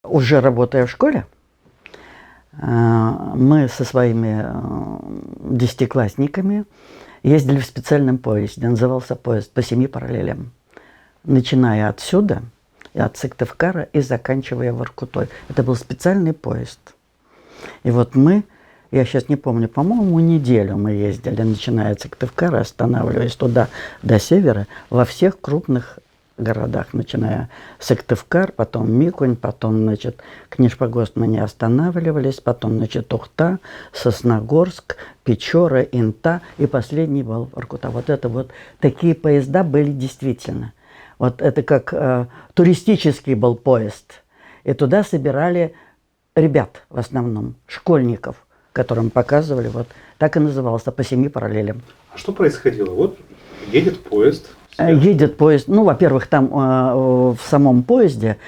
Уже работая в школе, мы со своими десятиклассниками ездили в специальном поезде. Назывался поезд «По семи параллелям». Начиная отсюда, от Сыктывкара и заканчивая Воркутой. Это был специальный поезд. И вот мы, я сейчас не помню, по-моему, неделю мы ездили, начиная от Сыктывкара, останавливаясь туда до севера, во всех крупных городах, начиная Сыктывкар, потом Микунь, потом, значит, Книжпогост мы не останавливались, потом, значит, Ухта, Сосногорск, Печора, Инта и последний был Воркута. Вот это вот такие поезда были действительно. Вот это как туристический был поезд. И туда собирали ребят в основном, школьников, которым показывали, вот так и назывался, «По семи параллелям». А что происходило? Вот едет поезд. Едет поезд, ну, во-первых, там в самом поезде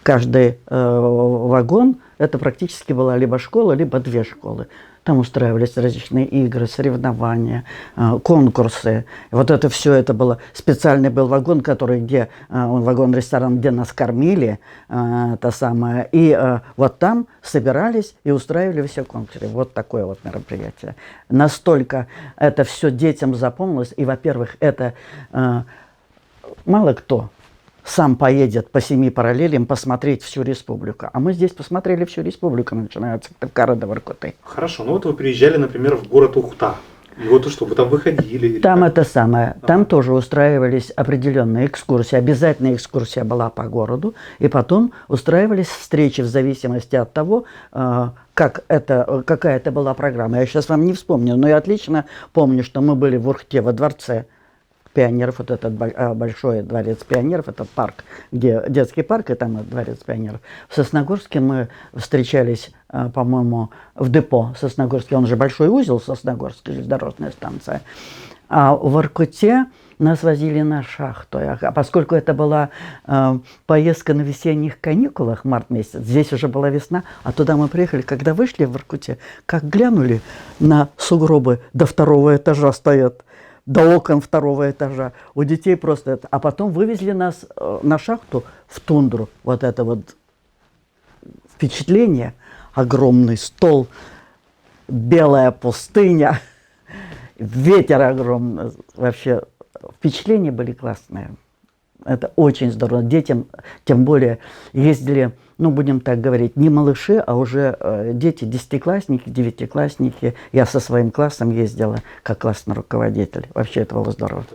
каждый вагон, это практически была либо школа, либо две школы. Там устраивались различные игры, соревнования, конкурсы. Вот это все, это было, специальный был вагон, который, где, вагон-ресторан, где нас кормили, то самое. И вот там собирались и устраивали все конкурсы. Вот такое вот мероприятие. Настолько это все детям запомнилось. И, во-первых, это мало кто сам поедет по семи параллелям посмотреть всю республику. А мы здесь посмотрели всю республику, начиная от Сыктывкара до Воркуты. Хорошо, ну вот вы приезжали, например, в город Ухта. И вот что, вы там выходили? Там это самое, там тоже устраивались определенные экскурсии. Обязательно экскурсия была по городу. И потом устраивались встречи в зависимости от того, какая это была программа. Я сейчас вам не вспомню, но я отлично помню, что мы были в Ухте во дворце пионеров, вот этот большой дворец пионеров, это парк, где детский парк, и там дворец пионеров. В Сосногорске мы встречались, по-моему, в депо Сосногорске, он же большой узел Сосногорск, железнодорожная станция. А в Воркуте нас возили на шахту. А поскольку это была поездка на весенних каникулах, март месяц, здесь уже была весна, а туда мы приехали, когда вышли в Воркуте, как глянули на сугробы до второго этажа стоят, до окон второго этажа. У детей просто это. А потом вывезли нас на шахту в тундру. Вот это вот впечатление. Огромный стол, белая пустыня, ветер огромный. Вообще впечатления были классные. Это очень здорово. Детям, тем более, ездили, ну, будем так говорить, не малыши, а уже дети, десятиклассники, девятиклассники. Я со своим классом ездила как классный руководитель. Вообще это было здорово.